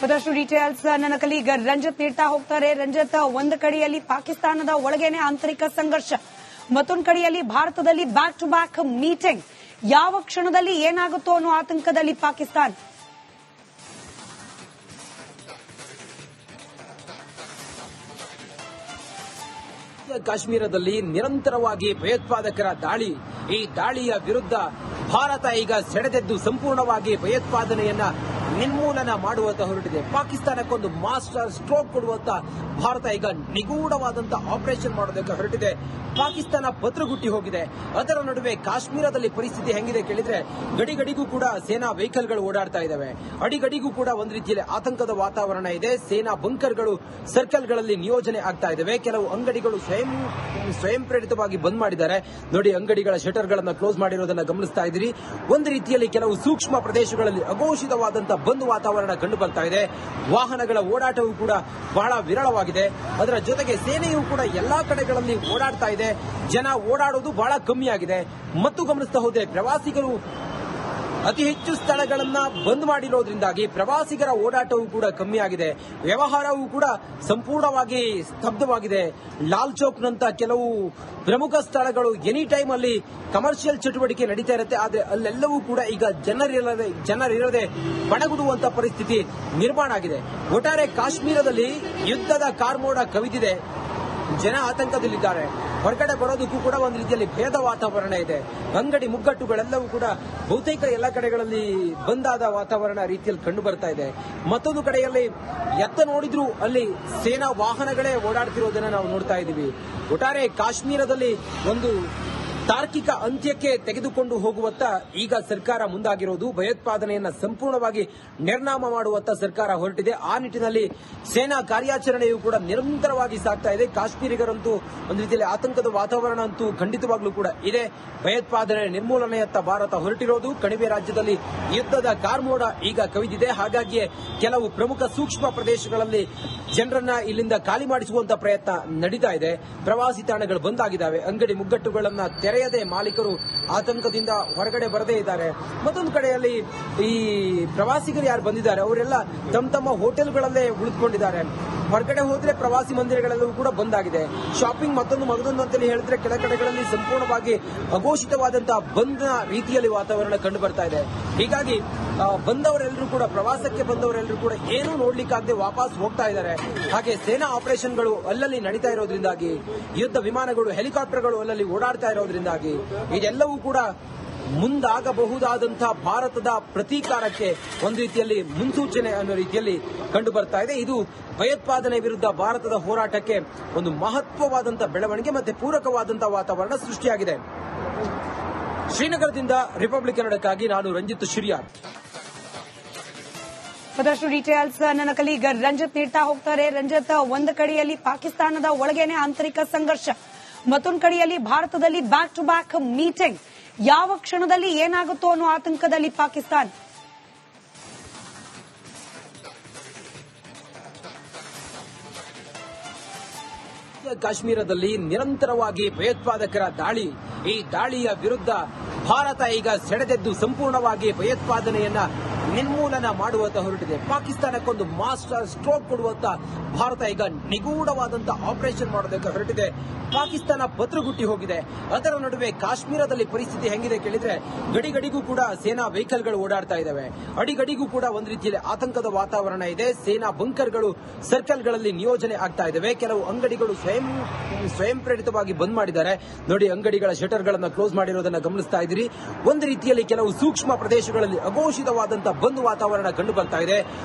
ಮತ್ತಷ್ಟು ಡೀಟೇಲ್ಸ್ ನನ್ನ ಕಲೀಗ ರಂಜಿತ್ ನೀಡ್ತಾ ಹೋಗ್ತಾರೆ. ರಂಜಿತ್, ಒಂದು ಕಡೆಯಲ್ಲಿ ಪಾಕಿಸ್ತಾನದ ಒಳಗೇನೆ ಆಂತರಿಕ ಸಂಘರ್ಷ, ಮತ್ತೊಂದು ಕಡೆಯಲ್ಲಿ ಭಾರತದಲ್ಲಿ ಬ್ಯಾಕ್ ಟು ಬ್ಯಾಕ್ ಮೀಟಿಂಗ್. ಯಾವ ಕ್ಷಣದಲ್ಲಿ ಏನಾಗುತ್ತೋ ಅನ್ನೋ ಆತಂಕದಲ್ಲಿ ಪಾಕಿಸ್ತಾನ. ಕಾಶ್ಮೀರದಲ್ಲಿ ನಿರಂತರವಾಗಿ ಭಯೋತ್ಪಾದಕರ ದಾಳಿ. ಈ ದಾಳಿಯ ವಿರುದ್ಧ ಭಾರತ ಈಗ ಸೆಳೆದೆದ್ದು ಸಂಪೂರ್ಣವಾಗಿ ಭಯೋತ್ಪಾದನೆಯನ್ನ ನಿರ್ಮೂಲನ ಮಾಡುವಂತ ಹೊರಟಿದೆ. ಪಾಕಿಸ್ತಾನಕ್ಕೊಂದು ಮಾಸ್ಟರ್ ಸ್ಟ್ರೋಕ್ ಕೊಡುವಂತ ಭಾರತ ಈಗ ನಿಗೂಢವಾದಂತಹ ಆಪರೇಷನ್ ಮಾಡೋದಕ್ಕೆ ಹೊರಟಿದೆ. ಪಾಕಿಸ್ತಾನ ಭದ್ರಗುಟ್ಟಿ ಹೋಗಿದೆ. ಅದರ ನಡುವೆ ಕಾಶ್ಮೀರದಲ್ಲಿ ಪರಿಸ್ಥಿತಿ ಹೆಂಗಿದೆ ಕೇಳಿದ್ರೆ, ಗಡಿಗಡಿಗೂ ಕೂಡ ಸೇನಾ ವೆಹಿಕಲ್ಗಳು ಓಡಾಡ್ತಾ ಇದ್ದಾವೆ. ಅಡಿಗಡಿಗೂ ಕೂಡ ಒಂದು ರೀತಿಯಲ್ಲಿ ಆತಂಕದ ವಾತಾವರಣ ಇದೆ. ಸೇನಾ ಬಂಕರ್ಗಳು ಸರ್ಕಲ್ಗಳಲ್ಲಿ ನಿಯೋಜನೆ ಆಗ್ತಾ ಇದ್ದಾವೆ. ಕೆಲವು ಅಂಗಡಿಗಳು ಸ್ವಯಂ ಪ್ರೇರಿತವಾಗಿ ಬಂದ್ ಮಾಡಿದ್ದಾರೆ. ನೋಡಿ, ಅಂಗಡಿಗಳ ಶಟರ್ಗಳನ್ನು ಕ್ಲೋಸ್ ಮಾಡಿರೋದನ್ನ ಗಮನಿಸ್ತಾ ಇದ್ದೀರಿ. ಒಂದು ರೀತಿಯಲ್ಲಿ ಕೆಲವು ಸೂಕ್ಷ್ಮ ಪ್ರದೇಶಗಳಲ್ಲಿ ಅಘೋಷಿತವಾದಂತಹ ಬಂದ್ ವಾತಾವರಣ ಕಂಡು ಬರ್ತಾ ಇದೆ. ವಾಹನಗಳ ಓಡಾಟವೂ ಕೂಡ ಬಹಳ ವಿರಳವಾಗಿದೆ. ಅದರ ಜೊತೆಗೆ ಸೇನೆಯೂ ಕೂಡ ಎಲ್ಲಾ ಕಡೆಗಳಲ್ಲಿ ಓಡಾಡ್ತಾ ಇದೆ. ಜನ ಓಡಾಡೋದು ಬಹಳ ಕಮ್ಮಿಯಾಗಿದೆ. ಮತ್ತು ಗಮನಿಸ್ತಾ ಹೋದ್ರೆ ಪ್ರವಾಸಿಗರು ಅತಿ ಹೆಚ್ಚು ಸ್ಥಳಗಳನ್ನ ಬಂದ್ ಮಾಡಿರೋದ್ರಿಂದಾಗಿ ಪ್ರವಾಸಿಗರ ಓಡಾಟವೂ ಕೂಡ ಕಮ್ಮಿಯಾಗಿದೆ. ವ್ಯವಹಾರವೂ ಕೂಡ ಸಂಪೂರ್ಣವಾಗಿ ಸ್ತಬ್ಧವಾಗಿದೆ. ಲಾಲ್ ಚೌಕ್ನಂತ ಕೆಲವು ಪ್ರಮುಖ ಸ್ಥಳಗಳು ಎನಿ ಟೈಮ್ ಅಲ್ಲಿ ಕಮರ್ಷಿಯಲ್ ಚಟುವಟಿಕೆ ನಡೀತಾ ಇರುತ್ತೆ. ಆದ್ರೆ ಅಲ್ಲೆಲ್ಲವೂ ಕೂಡ ಈಗ ಜನರಿರದೆ ಬಣಗುಡುವಂತ ಪರಿಸ್ಥಿತಿ ನಿರ್ಮಾಣ ಆಗಿದೆ. ಒಟ್ಟಾರೆ ಕಾಶ್ಮೀರದಲ್ಲಿ ಯುದ್ಧದ ಕಾರ್ಮೋಡ ಕವಿದಿದೆ. ಜನ ಆತಂಕದಲ್ಲಿದ್ದಾರೆ. ಹೊರಗಡೆ ಬರೋದಕ್ಕೂ ಕೂಡ ಒಂದು ರೀತಿಯಲ್ಲಿ ಭಯದ ವಾತಾವರಣ ಇದೆ. ಅಂಗಡಿ ಮುಗ್ಗಟ್ಟುಗಳೆಲ್ಲವೂ ಕೂಡ ಬಹುತೇಕ ಎಲ್ಲ ಕಡೆಗಳಲ್ಲಿ ಬಂದಾದ ವಾತಾವರಣ ರೀತಿಯಲ್ಲಿ ಕಂಡು ಬರ್ತಾ ಇದೆ. ಮತ್ತೊಂದು ಕಡೆಯಲ್ಲಿ ಎತ್ತ ನೋಡಿದ್ರು ಅಲ್ಲಿ ಸೇನಾ ವಾಹನಗಳೇ ಓಡಾಡ್ತಿರೋದನ್ನ ನಾವು ನೋಡ್ತಾ ಇದ್ದೀವಿ. ಒಟ್ಟಾರೆ ಕಾಶ್ಮೀರದಲ್ಲಿ ಒಂದು ತಾರ್ಕಿಕ ಅಂತ್ಯಕ್ಕೆ ತೆಗೆದುಕೊಂಡು ಹೋಗುವತ್ತ ಈಗ ಸರ್ಕಾರ ಮುಂದಾಗಿರೋದು. ಭಯೋತ್ಪಾದನೆಯನ್ನ ಸಂಪೂರ್ಣವಾಗಿ ನಿರ್ನಾಮ ಮಾಡುವತ್ತ ಸರ್ಕಾರ ಹೊರಟಿದೆ. ಆ ನಿಟ್ಟಿನಲ್ಲಿ ಸೇನಾ ಕಾರ್ಯಾಚರಣೆಯೂ ಕೂಡ ನಿರಂತರವಾಗಿ ಸಾಗ್ತಾ ಇದೆ. ಕಾಶ್ಮೀರಿಗರಂತೂ ಒಂದು ರೀತಿಯಲ್ಲಿ ಆತಂಕದ ವಾತಾವರಣ ಅಂತೂ ಖಂಡಿತವಾಗ್ಲೂ ಕೂಡ ಇದೆ. ಭಯೋತ್ಪಾದನೆ ನಿರ್ಮೂಲನೆಯತ್ತ ಭಾರತ ಹೊರಟಿರೋದು. ಕಣಿವೆ ರಾಜ್ಯದಲ್ಲಿ ಯುದ್ಧದ ಕಾರ್ಮೋಡ ಈಗ ಕವಿದಿದೆ. ಹಾಗಾಗಿಯೇ ಕೆಲವು ಪ್ರಮುಖ ಸೂಕ್ಷ್ಮ ಪ್ರದೇಶಗಳಲ್ಲಿ ಜನರನ್ನ ಇಲ್ಲಿಂದ ಖಾಲಿ ಮಾಡಿಸುವಂತ ಪ್ರಯತ್ನ ನಡೀತಾ ಇದೆ. ಪ್ರವಾಸಿ ತಾಣಗಳು ಬಂದಾಗಿದ್ದಾವೆ. ಅಂಗಡಿ ಮುಗ್ಗಟ್ಟುಗಳನ್ನ ತೆರೆಯದೆ ಮಾಲೀಕರು ಆತಂಕದಿಂದ ಹೊರಗಡೆ ಬರದೇ ಇದ್ದಾರೆ. ಮತ್ತೊಂದು ಕಡೆಯಲ್ಲಿ ಈ ಪ್ರವಾಸಿಗರು ಯಾರು ಬಂದಿದ್ದಾರೆ ಅವರೆಲ್ಲ ತಮ್ಮ ಹೋಟೆಲ್ಗಳಲ್ಲೇ ಉಳಿದುಕೊಂಡಿದ್ದಾರೆ. ಹೊರಗಡೆ ಹೋದ್ರೆ ಪ್ರವಾಸಿ ಮಂದಿರಗಳೆಲ್ಲವೂ ಕೂಡ ಬಂದಾಗಿದೆ. ಶಾಪಿಂಗ್ ಮತ್ತೊಂದು ಅಂತೇಳಿ ಹೇಳಿದ್ರೆ ಕೆಲ ಕಡೆಗಳಲ್ಲಿ ಸಂಪೂರ್ಣವಾಗಿ ಅಘೋಷಿತವಾದಂತಹ ಬಂದ ರೀತಿಯಲ್ಲಿ ವಾತಾವರಣ ಕಂಡು ಬರ್ತಾ ಇದೆ. ಹೀಗಾಗಿ ಬಂದವರೆಲ್ಲರೂ ಕೂಡ ಪ್ರವಾಸಕ್ಕೆ ಬಂದವರೆಲ್ಲರೂ ಕೂಡ ಏನೂ ನೋಡ್ಲಿಕ್ಕಾಗದೆ ವಾಪಸ್ ಹೋಗ್ತಾ ಇದ್ದಾರೆ. ಹಾಗೆ ಸೇನಾ ಆಪರೇಷನ್ಗಳು ಅಲ್ಲಲ್ಲಿ ನಡೀತಾ ಇರೋದ್ರಿಂದಾಗಿ, ಯುದ್ಧ ವಿಮಾನಗಳು, ಹೆಲಿಕಾಪ್ಟರ್ಗಳು ಅಲ್ಲಲ್ಲಿ ಓಡಾಡ್ತಾ ಇರೋದ್ರಿಂದಾಗಿ ಇದೆಲ್ಲವೂ ಕೂಡ ಮುಂದಾಗಬಹುದಾದಂತಹ ಭಾರತದ ಪ್ರತೀಕಾರಕ್ಕೆ ಒಂದು ರೀತಿಯಲ್ಲಿ ಮುನ್ಸೂಚನೆ ಅನ್ನೋ ರೀತಿಯಲ್ಲಿ ಕಂಡು ಬರ್ತಾ ಇದೆ. ಇದು ಭಯೋತ್ಪಾದನೆ ವಿರುದ್ಧ ಭಾರತದ ಹೋರಾಟಕ್ಕೆ ಒಂದು ಮಹತ್ವವಾದಂತಹ ಬೆಳವಣಿಗೆ ಮತ್ತೆ ಪೂರಕವಾದಂತಹ ವಾತಾವರಣ ಸೃಷ್ಟಿಯಾಗಿದೆ. ಶ್ರೀನಗರದಿಂದ ರಿಪಬ್ಲಿಕ್ ಕನ್ನಡಕ್ಕಾಗಿ ನಾನು ರಂಜಿತ್ ಶಿರಿಯಾರ್. ಮತ್ತಷ್ಟು ಡೀಟೇಲ್ಸ್ ನನ್ನ ಕಲೀಗ ರಂಜಿತ್ ನೀಡ್ತಾ ಹೋಗ್ತಾರೆ. ರಂಜಿತ್, ಒಂದು ಕಡೆಯಲ್ಲಿ ಪಾಕಿಸ್ತಾನದ ಒಳಗೇನೆ ಆಂತರಿಕ ಸಂಘರ್ಷ, ಮತ್ತೊಂದು ಕಡೆಯಲ್ಲಿ ಭಾರತದಲ್ಲಿ ಬ್ಯಾಕ್ ಟು ಬ್ಯಾಕ್ ಮೀಟಿಂಗ್. ಯಾವ ಕ್ಷಣದಲ್ಲಿ ಏನಾಗುತ್ತೋ ಅನ್ನೋ ಆತಂಕದಲ್ಲಿ ಪಾಕಿಸ್ತಾನ. ಕಾಶ್ಮೀರದಲ್ಲಿ ನಿರಂತರವಾಗಿ ಭಯೋತ್ಪಾದಕರ ದಾಳಿ. ಈ ದಾಳಿಯ ವಿರುದ್ಧ ಭಾರತ ಈಗ ಸೆಳೆದೆದ್ದು ಸಂಪೂರ್ಣವಾಗಿ ಭಯೋತ್ಪಾದನೆಯನ್ನ ನಿರ್ಮೂಲನ ಮಾಡುವಂತ ಹೊರಟಿದೆ. ಪಾಕಿಸ್ತಾನಕ್ಕೊಂದು ಮಾಸ್ಟರ್ ಸ್ಟ್ರೋಕ್ ಕೊಡುವಂತ ಭಾರತ ಈಗ ನಿಗೂಢವಾದಂತಹ ಆಪರೇಷನ್ ಮಾಡೋದಕ್ಕೆ ಹೊರಟಿದೆ. ಪಾಕಿಸ್ತಾನ ಭದ್ರಗುಟ್ಟಿ ಹೋಗಿದೆ. ಅದರ ನಡುವೆ ಕಾಶ್ಮೀರದಲ್ಲಿ ಪರಿಸ್ಥಿತಿ ಹೆಂಗಿದೆ ಕೇಳಿದ್ರೆ, ಗಡಿಗಡಿಗೂ ಕೂಡ ಸೇನಾ ವೆಹಿಕಲ್ಗಳು ಓಡಾಡ್ತಾ ಇದ್ದಾವೆ. ಅಡಿಗಡಿಗೂ ಕೂಡ ಒಂದು ರೀತಿಯಲ್ಲಿ ಆತಂಕದ ವಾತಾವರಣ ಇದೆ. ಸೇನಾ ಬಂಕರ್ಗಳು ಸರ್ಕಲ್ಗಳಲ್ಲಿ ನಿಯೋಜನೆ ಆಗ್ತಾ ಇದ್ದಾವೆ. ಕೆಲವು ಅಂಗಡಿಗಳು ಸ್ವಯಂ ಪ್ರೇರಿತವಾಗಿ ಬಂದ್ ಮಾಡಿದ್ದಾರೆ. ನೋಡಿ, ಅಂಗಡಿಗಳ ಶಟರ್ಗಳನ್ನು ಕ್ಲೋಸ್ ಮಾಡಿರೋದನ್ನ ಗಮನಿಸ್ತಾ ಇದ್ದೀರಿ. ಒಂದು ರೀತಿಯಲ್ಲಿ ಕೆಲವು ಸೂಕ್ಷ್ಮ ಪ್ರದೇಶಗಳಲ್ಲಿ ಅಘೋಷಿತವಾದಂತಹ ಬಂದ್ ವಾತಾವರಣ ಕಂಡು ಬರ್ತಾ ಇದೆ.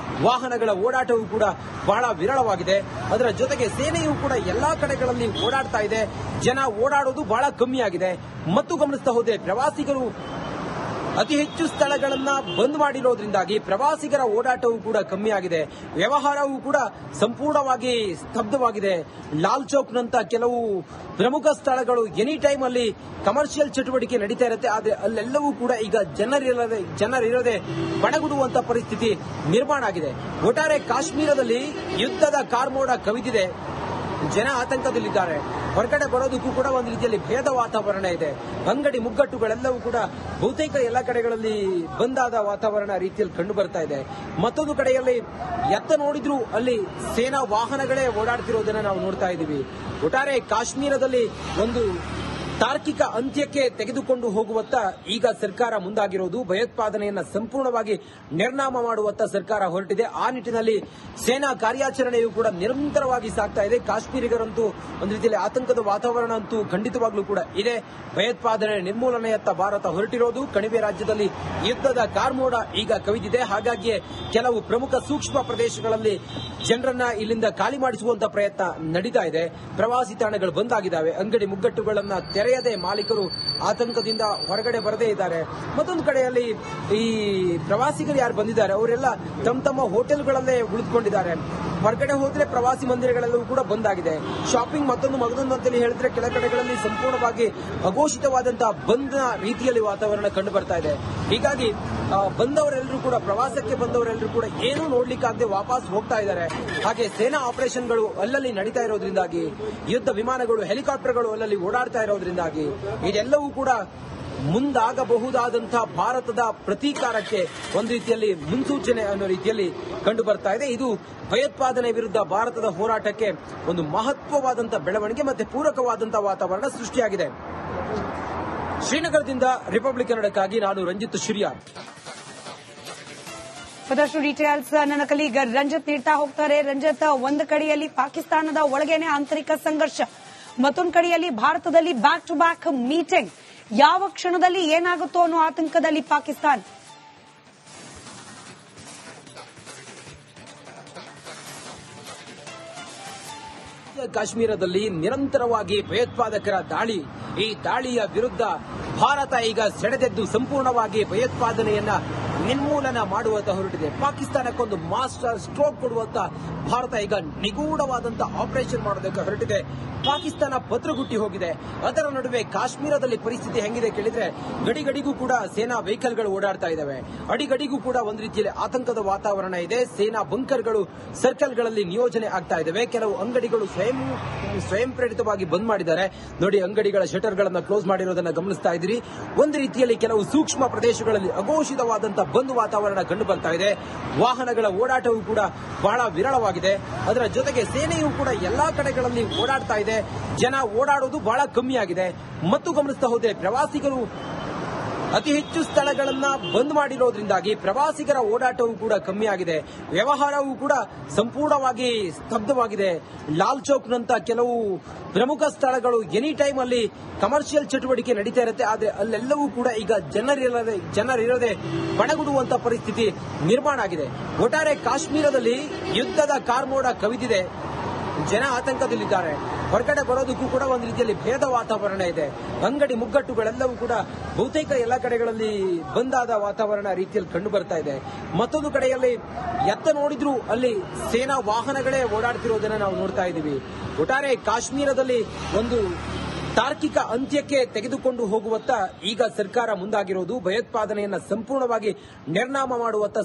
ವಾಹನಗಳ ಓಡಾಟವೂ ಕೂಡ ಬಹಳ ವಿರಳವಾಗಿದೆ. ಅದರ ಜೊತೆಗೆ ಸೇನೆಯೂ ಕೂಡ ಎಲ್ಲಾ ಕಡೆಗಳಲ್ಲಿ ಓಡಾಡ್ತಾ ಇದೆ. ಜನ ಓಡಾಡೋದು ಬಹಳ ಕಮ್ಮಿಯಾಗಿದೆ. ಮತ್ತು ಗಮನಿಸ್ತಾ ಹೋದ್ರೆ ಪ್ರವಾಸಿಗರು ಅತಿ ಹೆಚ್ಚು ಸ್ಥಳಗಳನ್ನ ಬಂದ್ ಮಾಡಿರೋದ್ರಿಂದಾಗಿ ಪ್ರವಾಸಿಗರ ಓಡಾಟವೂ ಕೂಡ ಕಮ್ಮಿಯಾಗಿದೆ. ವ್ಯವಹಾರವೂ ಕೂಡ ಸಂಪೂರ್ಣವಾಗಿ ಸ್ತಬ್ಧವಾಗಿದೆ. ಲಾಲ್ ಚೌಕ್ನಂತ ಕೆಲವು ಪ್ರಮುಖ ಸ್ಥಳಗಳು ಎನಿ ಟೈಮ್ ಅಲ್ಲಿ ಕಮರ್ಷಿಯಲ್ ಚಟುವಟಿಕೆ ನಡೀತಾ ಇರುತ್ತೆ. ಆದ್ರೆ ಅಲ್ಲೆಲ್ಲವೂ ಕೂಡ ಈಗ ಜನರಿರದೆ ಬಣಗುಡುವಂತ ಪರಿಸ್ಥಿತಿ ನಿರ್ಮಾಣ ಆಗಿದೆ. ಒಟ್ಟಾರೆ ಕಾಶ್ಮೀರದಲ್ಲಿ ಯುದ್ಧದ ಕಾರ್ಮೋಡ ಕವಿದಿದೆ. ಜನ ಆತಂಕದಲ್ಲಿದ್ದಾರೆ. ಹೊರಗಡೆ ಬರೋದಕ್ಕೂ ಕೂಡ ಒಂದು ರೀತಿಯಲ್ಲಿ ಭೇದ ವಾತಾವರಣ ಇದೆ. ಅಂಗಡಿ ಮುಗ್ಗಟ್ಟುಗಳೆಲ್ಲವೂ ಕೂಡ ಬಹುತೇಕ ಎಲ್ಲ ಕಡೆಗಳಲ್ಲಿ ಬಂದಾದ ವಾತಾವರಣ ರೀತಿಯಲ್ಲಿ ಕಂಡು ಬರ್ತಾ ಇದೆ. ಮತ್ತೊಂದು ಕಡೆಯಲ್ಲಿ ಎತ್ತ ನೋಡಿದ್ರು ಅಲ್ಲಿ ಸೇನಾ ವಾಹನಗಳೇ ಓಡಾಡ್ತಿರೋದನ್ನ ನಾವು ನೋಡ್ತಾ ಇದ್ದೀವಿ. ಒಟ್ಟಾರೆ ಕಾಶ್ಮೀರದಲ್ಲಿ ಒಂದು ತಾರ್ಕಿಕ ಅಂತ್ಯಕ್ಕೆ ತೆಗೆದುಕೊಂಡು ಹೋಗುವತ್ತ ಈಗ ಸರ್ಕಾರ ಮುಂದಾಗಿರೋದು. ಭಯೋತ್ಪಾದನೆಯನ್ನ ಸಂಪೂರ್ಣವಾಗಿ ನಿರ್ನಾಮ ಮಾಡುವತ್ತ ಸರ್ಕಾರ ಹೊರಟಿದೆ. ಆ ನಿಟ್ಟಿನಲ್ಲಿ ಸೇನಾ ಕಾರ್ಯಾಚರಣೆಯು ಕೂಡ ನಿರಂತರವಾಗಿ ಸಾಗ್ತಾ ಇದೆ. ಕಾಶ್ಮೀರಿಗರಂತೂ ಒಂದು ರೀತಿಯಲ್ಲಿ ಆತಂಕದ ವಾತಾವರಣ ಅಂತೂ ಖಂಡಿತವಾಗ್ಲೂ ಕೂಡ ಇದೆ. ಭಯೋತ್ಪಾದನೆ ನಿರ್ಮೂಲನೆಯತ್ತ ಭಾರತ ಹೊರಟಿರೋದು. ಕಣಿವೆ ರಾಜ್ಯದಲ್ಲಿ ಯುದ್ಧದ ಕಾರ್ಮೋಡ ಈಗ ಕವಿದಿದೆ. ಹಾಗಾಗಿಯೇ ಕೆಲವು ಪ್ರಮುಖ ಸೂಕ್ಷ್ಮ ಪ್ರದೇಶಗಳಲ್ಲಿ ಜನರನ್ನ ಇಲ್ಲಿಂದ ಖಾಲಿ ಮಾಡಿಸುವಂತ ಪ್ರಯತ್ನ ನಡೀತಾ ಇದೆ. ಪ್ರವಾಸಿ ತಾಣಗಳು ಬಂದಾಗಿದ್ದಾವೆ. ಅಂಗಡಿ ಮುಗ್ಗಟ್ಟುಗಳನ್ನ ತೆರೆಯದೆ ಮಾಲೀಕರು ಆತಂಕದಿಂದ ಹೊರಗಡೆ ಬರದೇ ಇದ್ದಾರೆ. ಮತ್ತೊಂದು ಕಡೆಯಲ್ಲಿ ಈ ಪ್ರವಾಸಿಗರು ಯಾರು ಬಂದಿದ್ದಾರೆ ಅವರೆಲ್ಲ ತಮ್ಮ ತಮ್ಮ ಹೋಟೆಲ್ಗಳಲ್ಲೇ ಉಳಿದುಕೊಂಡಿದ್ದಾರೆ. ಹೊರಗಡೆ ಹೋದ್ರೆ ಪ್ರವಾಸಿ ಮಂದಿರಗಳೆಲ್ಲವೂ ಕೂಡ ಬಂದಾಗಿದೆ. ಶಾಪಿಂಗ್ ಮತ್ತೊಂದು ಅಂತೇಳಿ ಹೇಳಿದ್ರೆ ಕೆಲ ಕಡೆಗಳಲ್ಲಿ ಸಂಪೂರ್ಣವಾಗಿ ಅಘೋಷಿತವಾದಂತಹ ಬಂದ ರೀತಿಯಲ್ಲಿ ವಾತಾವರಣ ಕಂಡು ಬರ್ತಾ ಇದೆ. ಹೀಗಾಗಿ ಬಂದವರೆಲ್ಲರೂ ಕೂಡ ಪ್ರವಾಸಕ್ಕೆ ಬಂದವರೆಲ್ಲರೂ ಕೂಡ ಏನೂ ನೋಡ್ಲಿಕ್ಕಾಗದೆ ವಾಪಸ್ ಹೋಗ್ತಾ ಇದ್ದಾರೆ. ಹಾಗೆ ಸೇನಾ ಆಪರೇಷನ್ಗಳು ಅಲ್ಲಲ್ಲಿ ನಡೀತಾ ಇರೋದ್ರಿಂದಾಗಿ, ಯುದ್ಧ ವಿಮಾನಗಳು ಹೆಲಿಕಾಪ್ಟರ್ಗಳು ಅಲ್ಲಲ್ಲಿ ಓಡಾಡ್ತಾ ಇರೋದ್ರಿಂದಾಗಿ ಇದೆಲ್ಲವೂ ಕೂಡ ಮುಂದಾಗಬಹುದಾದಂತಹ ಭಾರತದ ಪ್ರತೀಕಾರಕ್ಕೆ ಒಂದು ರೀತಿಯಲ್ಲಿ ಮುನ್ಸೂಚನೆ ಅನ್ನೋ ರೀತಿಯಲ್ಲಿ ಕಂಡು ಬರ್ತಾ ಇದೆ. ಇದು ಭಯೋತ್ಪಾದನೆ ವಿರುದ್ಧ ಭಾರತದ ಹೋರಾಟಕ್ಕೆ ಒಂದು ಮಹತ್ವವಾದಂತಹ ಬೆಳವಣಿಗೆ ಮತ್ತೆ ಪೂರಕವಾದಂತಹ ವಾತಾವರಣ ಸೃಷ್ಟಿಯಾಗಿದೆ. ಶ್ರೀನಗರದಿಂದ ರಿಪಬ್ಲಿಕ್ ಕನ್ನಡಕ್ಕಾಗಿ ನಾನು ರಂಜಿತ್ ಶಿರಿಯಾರ್. ಮತ್ತಷ್ಟು ಡೀಟೇಲ್ಸ್ ನನ್ನ ಕಲೀಗ ರಂಜಿತ್ ನೀಡ್ತಾ ಹೋಗ್ತಾರೆ. ರಂಜಿತ್, ಒಂದು ಕಡೆಯಲ್ಲಿ ಪಾಕಿಸ್ತಾನದ ಒಳಗೇನೆ ಆಂತರಿಕ ಸಂಘರ್ಷ, ಮತ್ತೊಂದು ಕಡೆಯಲ್ಲಿ ಭಾರತದಲ್ಲಿ ಬ್ಯಾಕ್ ಟು ಬ್ಯಾಕ್ ಮೀಟಿಂಗ್. ಯಾವ ಕ್ಷಣದಲ್ಲಿ ಏನಾಗುತ್ತೋ ಅನ್ನೋ ಆತಂಕದಲ್ಲಿ ಪಾಕಿಸ್ತಾನ. ಕಾಶ್ಮೀರದಲ್ಲಿ ನಿರಂತರವಾಗಿ ಭಯೋತ್ಪಾದಕರ ದಾಳಿ. ಈ ದಾಳಿಯ ವಿರುದ್ಧ ಭಾರತ ಈಗ ಸೆಳೆದೆದ್ದು ಸಂಪೂರ್ಣವಾಗಿ ಭಯೋತ್ಪಾದನೆಯನ್ನ ನಿರ್ಮೂಲನ ಮಾಡುವತ್ತ ಹೊರಟಿದೆ. ಪಾಕಿಸ್ತಾನಕ್ಕೊಂದು ಮಾಸ್ಟರ್ ಸ್ಟ್ರೋಕ್ ಕೊಡುವತ್ತ ಭಾರತ ಈಗ ನಿಗೂಢವಾದಂತಹ ಆಪರೇಷನ್ ಮಾಡೋದಕ್ಕೆ ಹೊರಟಿದೆ. ಪಾಕಿಸ್ತಾನ ಭದ್ರಗುಟ್ಟಿ ಹೋಗಿದೆ. ಅದರ ನಡುವೆ ಕಾಶ್ಮೀರದಲ್ಲಿ ಪರಿಸ್ಥಿತಿ ಹೆಂಗಿದೆ ಕೇಳಿದ್ರೆ ಗಡಿಗಡಿಗೂ ಕೂಡ ಸೇನಾ ವೆಹಿಕಲ್ಗಳು ಓಡಾಡ್ತಾ ಇದ್ದಾವೆ. ಅಡಿಗಡಿಗೂ ಕೂಡ ಒಂದು ರೀತಿಯಲ್ಲಿ ಆತಂಕದ ವಾತಾವರಣ ಇದೆ. ಸೇನಾ ಬಂಕರ್ಗಳು ಸರ್ಕಲ್ಗಳಲ್ಲಿ ನಿಯೋಜನೆ ಆಗ್ತಾ ಇದ್ದಾವೆ. ಕೆಲವು ಅಂಗಡಿಗಳು ಸ್ವಯಂ ಪ್ರೇರಿತವಾಗಿ ಬಂದ್ ಮಾಡಿದ್ದಾರೆ. ನೋಡಿ, ಅಂಗಡಿಗಳ ಶಟರ್ಗಳನ್ನು ಕ್ಲೋಸ್ ಮಾಡಿರೋದನ್ನ ಗಮನಿಸ್ತಾ ಇದ್ದೀರಿ. ಒಂದು ರೀತಿಯಲ್ಲಿ ಕೆಲವು ಸೂಕ್ಷ್ಮ ಪ್ರದೇಶಗಳಲ್ಲಿ ಅಘೋಷಿತವಾದಂತಹ ಬಂದ್ ವಾತಾವರಣ ಕಂಡು ಬರ್ತಾ ಇದೆ. ವಾಹನಗಳ ಓಡಾಟವೂ ಕೂಡ ಬಹಳ ವಿರಳವಾಗಿದೆ. ಅದರ ಜೊತೆಗೆ ಸೇನೆಯೂ ಕೂಡ ಎಲ್ಲಾ ಕಡೆಗಳಲ್ಲಿ ಓಡಾಡ್ತಾ ಇದೆ. ಜನ ಓಡಾಡೋದು ಬಹಳ ಕಮ್ಮಿಯಾಗಿದೆ. ಮತ್ತು ಗಮನಿಸ್ತಾ ಹೋದ್ರೆ ಪ್ರವಾಸಿಗರು ಅತಿ ಹೆಚ್ಚು ಸ್ಥಳಗಳನ್ನ ಬಂದ್ ಮಾಡಿರೋದ್ರಿಂದಾಗಿ ಪ್ರವಾಸಿಗರ ಓಡಾಟವೂ ಕೂಡ ಕಮ್ಮಿಯಾಗಿದೆ. ವ್ಯವಹಾರವೂ ಕೂಡ ಸಂಪೂರ್ಣವಾಗಿ ಸ್ತಬ್ಧವಾಗಿದೆ. ಲಾಲ್ ಚೌಕ್ನಂತ ಕೆಲವು ಪ್ರಮುಖ ಸ್ಥಳಗಳು ಎನಿ ಟೈಮ್ ಅಲ್ಲಿ ಕಮರ್ಷಿಯಲ್ ಚಟುವಟಿಕೆ ನಡೀತಾ ಇರುತ್ತೆ. ಆದ್ರೆ ಅಲ್ಲೆಲ್ಲವೂ ಕೂಡ ಈಗ ಜನರಿರದೆ ಬಣಗುಡುವಂತ ಪರಿಸ್ಥಿತಿ ನಿರ್ಮಾಣ ಆಗಿದೆ. ಒಟ್ಟಾರೆ ಕಾಶ್ಮೀರದಲ್ಲಿ ಯುದ್ಧದ ಕಾರ್ಮೋಡ ಕವಿದಿದೆ. ಜನ ಆತಂಕದಲ್ಲಿದ್ದಾರೆ. ಹೊರಗಡೆ ಬರೋದಕ್ಕೂ ಕೂಡ ಒಂದು ರೀತಿಯಲ್ಲಿ ಭೇದ ವಾತಾವರಣ ಇದೆ. ಅಂಗಡಿ ಮುಗ್ಗಟ್ಟುಗಳೆಲ್ಲವೂ ಕೂಡ ಬಹುತೇಕ ಎಲ್ಲ ಕಡೆಗಳಲ್ಲಿ ಬಂದಾದ ವಾತಾವರಣ ರೀತಿಯಲ್ಲಿ ಕಂಡು ಬರ್ತಾ ಇದೆ. ಮತ್ತೊಂದು ಕಡೆಯಲ್ಲಿ ಎತ್ತ ನೋಡಿದ್ರು ಅಲ್ಲಿ ಸೇನಾ ವಾಹನಗಳೇ ಓಡಾಡ್ತಿರೋದನ್ನ ನಾವು ನೋಡ್ತಾ ಇದ್ದೀವಿ. ಒಟ್ಟಾರೆ ಕಾಶ್ಮೀರದಲ್ಲಿ ಒಂದು ತಾರ್ಕಿಕ ಅಂತ್ಯಕ್ಕೆ ತೆಗೆದುಕೊಂಡು ಹೋಗುವತ್ತ ಈಗ ಸರ್ಕಾರ ಮುಂದಾಗಿರೋದು. ಭಯೋತ್ಪಾದನೆಯನ್ನ ಸಂಪೂರ್ಣವಾಗಿ ನಿರ್ನಾಮ ಮಾಡುವತ್ತ